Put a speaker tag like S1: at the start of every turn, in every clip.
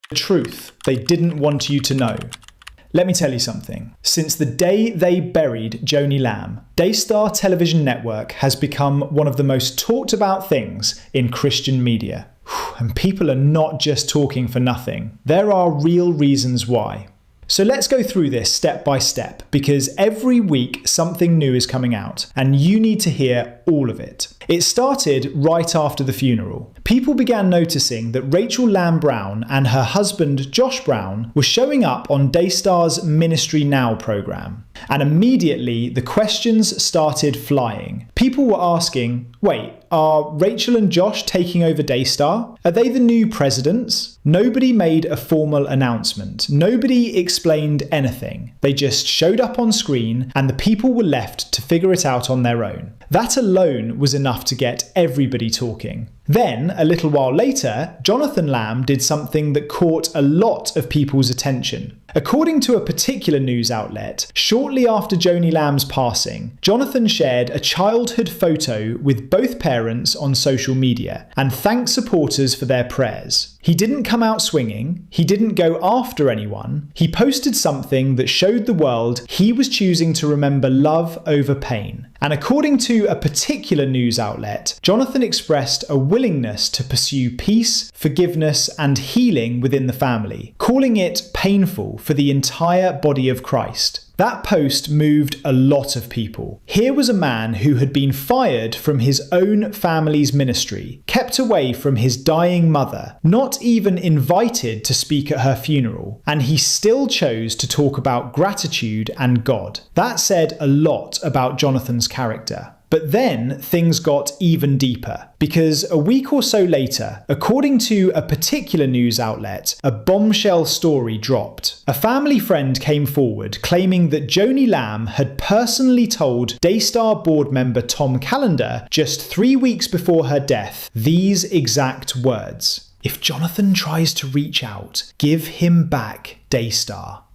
S1: The truth they didn't want you to know. Let me tell you something. Since the day they buried Joni Lamb, Daystar television network has become one of the most talked about things in Christian media. And people are not just talking for nothing. There are real reasons why. So let's go through this step by step, because every week something new is coming out, and you need to hear all of it. It started right after the funeral. People began noticing that Rachel Lamb Brown and her husband Josh Brown were showing up on Daystar's Ministry Now program. And immediately the questions started flying. People were asking, wait, are Rachel and Josh taking over Daystar? Are they the new presidents? Nobody made a formal announcement. Nobody explained anything. They just showed up on screen and the people were left to figure it out on their own. That alone was enough to get everybody talking. Then, a little while later, Jonathan Lamb did something that caught a lot of people's attention. According to a particular news outlet, shortly after Joni Lamb's passing, Jonathan shared a childhood photo with both parents on social media and thanked supporters for their prayers. He didn't come out swinging, he didn't go after anyone, he posted something that showed the world he was choosing to remember love over pain. And according to a particular news outlet, Jonathan expressed a willingness to pursue peace, forgiveness, and healing within the family, calling it painful for the entire body of Christ. That post moved a lot of people. Here was a man who had been fired from his own family's ministry, kept away from his dying mother, not even invited to speak at her funeral, and he still chose to talk about gratitude and God. That said a lot about Jonathan's character. But then things got even deeper, because a week or so later, according to a particular news outlet, a bombshell story dropped. A family friend came forward claiming that Joni Lamb had personally told Daystar board member Tom Callender just 3 weeks before her death these exact words: "If Jonathan tries to reach out, give him back Daystar."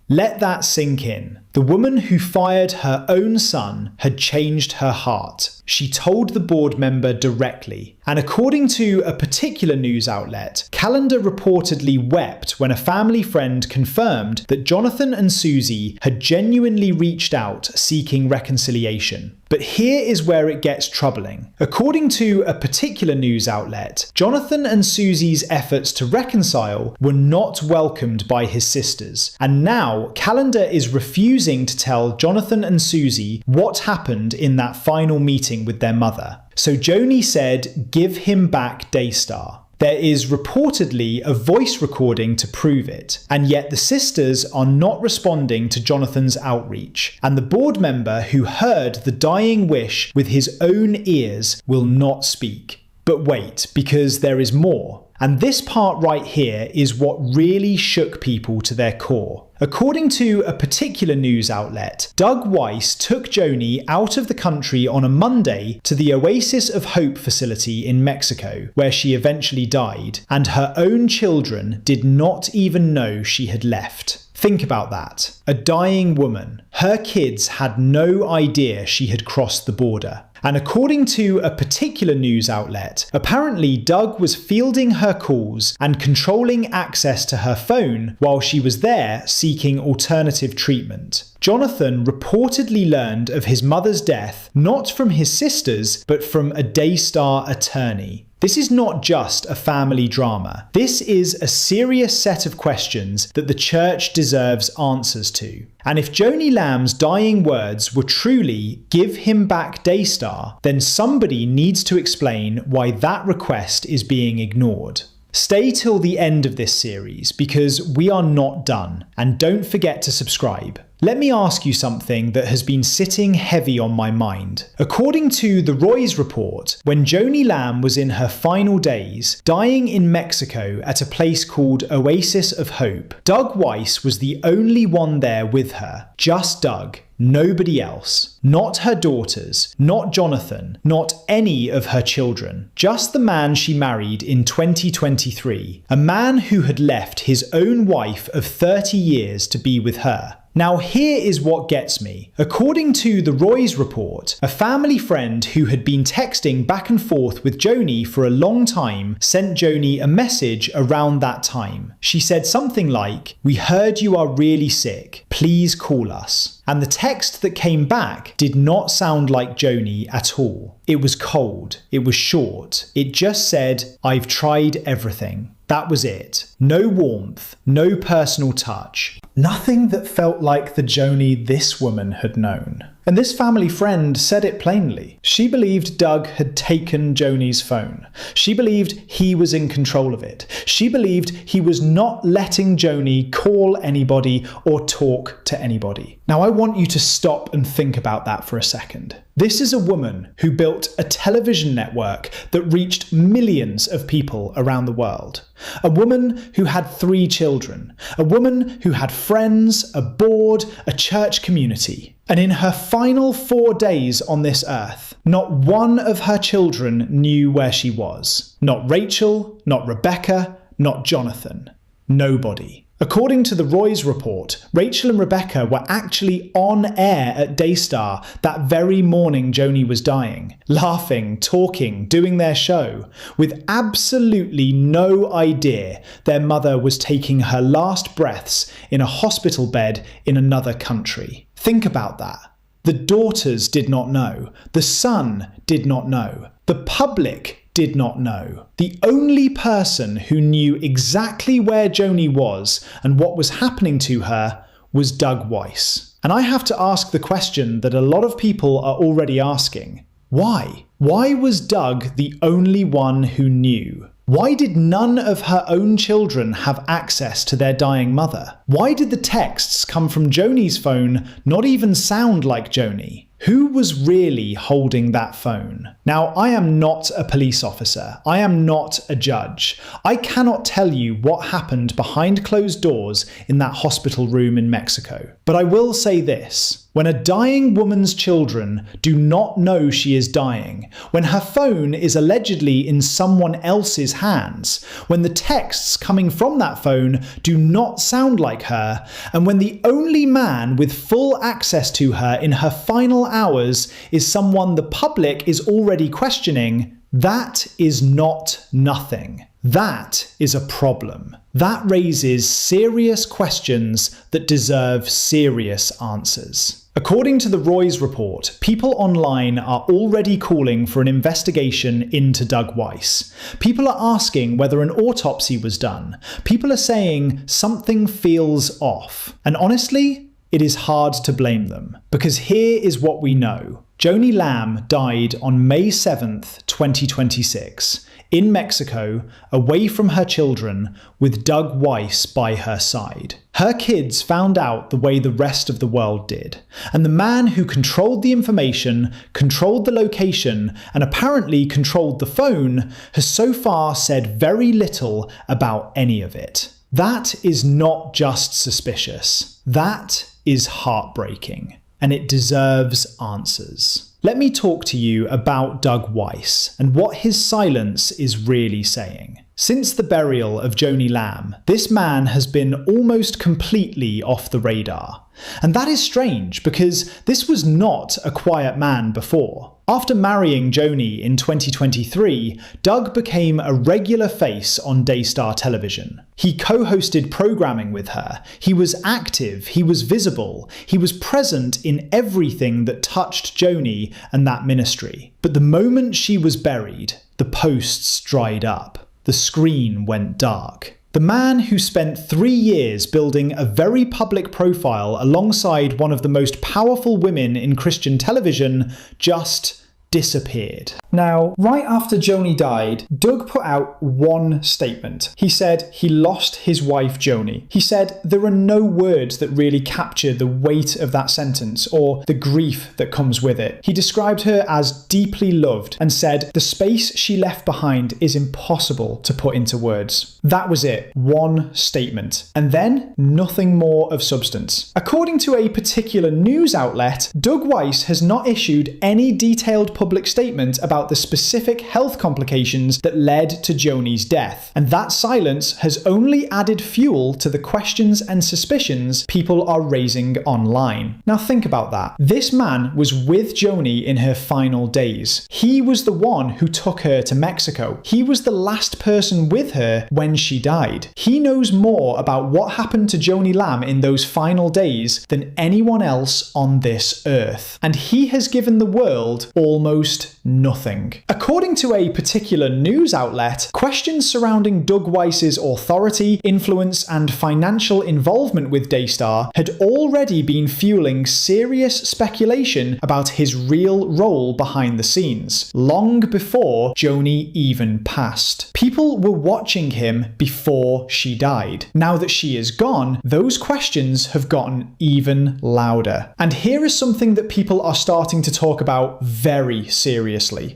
S1: Let that sink in. The woman who fired her own son had changed her heart. She told the board member directly. And according to a particular news outlet, Callender reportedly wept when a family friend confirmed that Jonathan and Susie had genuinely reached out seeking reconciliation. But here is where it gets troubling. According to a particular news outlet, Jonathan and Susie's efforts to reconcile were not welcomed by his sisters. And now Callender is refusing to tell Jonathan and Susie what happened in that final meeting with their mother. So Joni said, "Give him back Daystar." There is reportedly a voice recording to prove it, and yet the sisters are not responding to Jonathan's outreach, and the board member who heard the dying wish with his own ears will not speak. But wait, because there is more. And this part right here is what really shook people to their core. According to a particular news outlet, Doug Weiss took Joni out of the country on a Monday to the Oasis of Hope facility in Mexico, where she eventually died, and her own children did not even know she had left. Think about that. A dying woman. Her kids had no idea she had crossed the border. And according to a particular news outlet, apparently Doug was fielding her calls and controlling access to her phone while she was there seeking alternative treatment. Jonathan reportedly learned of his mother's death not from his sisters, but from a Daystar attorney. This is not just a family drama. This is a serious set of questions that the church deserves answers to. And if Joni Lamb's dying words were truly "give him back Daystar," then somebody needs to explain why that request is being ignored. Stay till the end of this series because we are not done, and don't forget to subscribe. Let me ask you something that has been sitting heavy on my mind. According to the Roy's report, when Joni Lamb was in her final days, dying in Mexico at a place called Oasis of Hope, Doug Weiss was the only one there with her. Just Doug. Nobody else. Not her daughters, not Jonathan, not any of her children. Just the man she married in 2023. A man who had left his own wife of 30 years to be with her. Now here is what gets me. According to the Roy's report, a family friend who had been texting back and forth with Joni for a long time sent Joni a message around that time. She said something like, "We heard you are really sick. Please call us." And the text that came back did not sound like Joni at all. It was cold. It was short. It just said, "I've tried everything." That was it. No warmth, no personal touch. Nothing that felt like the Joni this woman had known. And this family friend said it plainly. She believed Doug had taken Joni's phone. She believed he was in control of it. She believed he was not letting Joni call anybody or talk to anybody. Now I want you to stop and think about that for a second. This is a woman who built a television network that reached millions of people around the world. A woman who had 3 children. A woman who had friends, a board, a church community. And in her final 4 days on this earth, not one of her children knew where she was. Not Rachel, not Rebecca, not Jonathan. Nobody. According to the Roy's report, Rachel and Rebecca were actually on air at Daystar that very morning Joni was dying, laughing, talking, doing their show, with absolutely no idea their mother was taking her last breaths in a hospital bed in another country. Think about that. The daughters did not know. The son did not know. The public did not know. The only person who knew exactly where Joni was and what was happening to her was Doug Weiss. And I have to ask the question that a lot of people are already asking. Why? Why was Doug the only one who knew? Why did none of her own children have access to their dying mother? Why did the texts come from Joni's phone not even sound like Joni? Who was really holding that phone? Now, I am not a police officer. I am not a judge. I cannot tell you what happened behind closed doors in that hospital room in Mexico. But I will say this. When a dying woman's children do not know she is dying, when her phone is allegedly in someone else's hands, when the texts coming from that phone do not sound like her, and when the only man with full access to her in her final hours is someone the public is already questioning, that is not nothing. That is a problem. That raises serious questions that deserve serious answers. According to the Roy's report, people online are already calling for an investigation into Doug Weiss. People are asking whether an autopsy was done. People are saying something feels off. And honestly, it is hard to blame them. Because here is what we know. Joni Lamb died on May 7th, 2026. In Mexico, away from her children, with Doug Weiss by her side. Her kids found out the way the rest of the world did. And the man who controlled the information, controlled the location, and apparently controlled the phone, has so far said very little about any of it. That is not just suspicious. That is heartbreaking. And it deserves answers. Let me talk to you about Doug Weiss and what his silence is really saying. Since the burial of Joni Lamb, this man has been almost completely off the radar. And that is strange because this was not a quiet man before. After marrying Joni in 2023, Doug became a regular face on Daystar television. He co-hosted programming with her. He was active, he was visible, he was present in everything that touched Joni and that ministry. But the moment she was buried, the posts dried up. The screen went dark. The man who spent 3 years building a very public profile alongside one of the most powerful women in Christian television just disappeared. Now, right after Joni died, Doug put out one statement. He said he lost his wife Joni. He said there are no words that really capture the weight of that sentence or the grief that comes with it. He described her as deeply loved and said the space she left behind is impossible to put into words. That was it. One statement. And then nothing more of substance. According to a particular news outlet, Doug Weiss has not issued any detailed public statement about about the specific health complications that led to Joni's death. And that silence has only added fuel to the questions and suspicions people are raising online. Now think about that. This man was with Joni in her final days. He was the one who took her to Mexico. He was the last person with her when she died. He knows more about what happened to Joni Lamb in those final days than anyone else on this earth. And he has given the world almost nothing. According to a particular news outlet, questions surrounding Doug Weiss's authority, influence, and financial involvement with Daystar had already been fueling serious speculation about his real role behind the scenes, long before Joni even passed. People were watching him before she died. Now that she is gone, those questions have gotten even louder. And here is something that people are starting to talk about very seriously.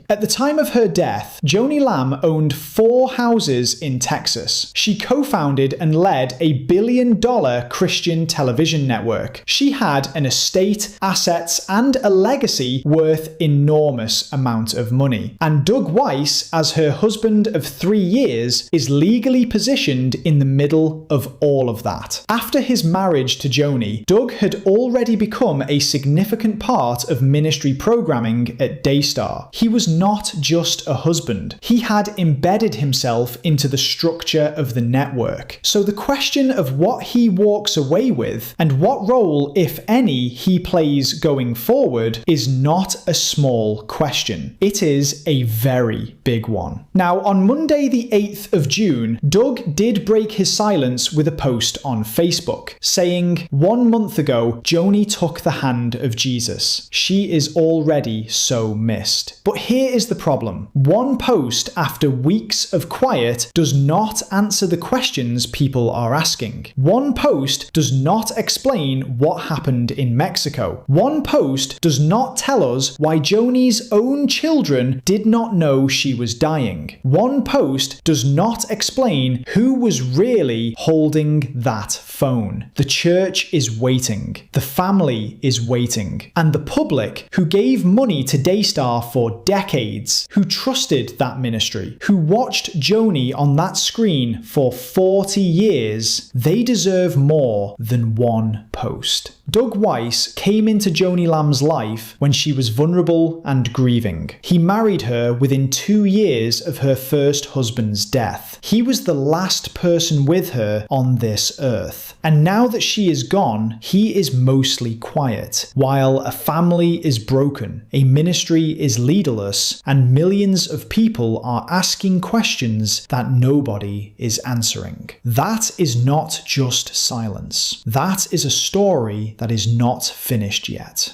S1: At the time of her death, Joni Lamb owned 4 houses in Texas. She co-founded and led a billion-dollar Christian television network. She had an estate, assets, and a legacy worth enormous amount of money. And Doug Weiss, as her husband of 3 years, is legally positioned in the middle of all of that. After his marriage to Joni, Doug had already become a significant part of ministry programming at Daystar. He was not just a husband. He had embedded himself into the structure of the network. So the question of what he walks away with and what role, if any, he plays going forward is not a small question. It is a very big one. Now, on Monday the 8th of June, Doug did break his silence with a post on Facebook, saying, "1 month ago, Joni took the hand of Jesus. She is already so missed." But here is the problem. One post after weeks of quiet does not answer the questions people are asking. One post does not explain what happened in Mexico. One post does not tell us why Joni's own children did not know she was dying. One post does not explain who was really holding that phone. The church is waiting. The family is waiting. And the public, who gave money to Daystar for decades, who trusted that ministry, who watched Joni on that screen for 40 years, they deserve more than one post. Doug Weiss came into Joni Lamb's life when she was vulnerable and grieving. He married her within 2 years of her first husband's death. He was the last person with her on this earth. And now that she is gone, he is mostly quiet. While a family is broken, a ministry is leaderless, and millions of people are asking questions that nobody is answering. That is not just silence. That is a story that is not finished yet.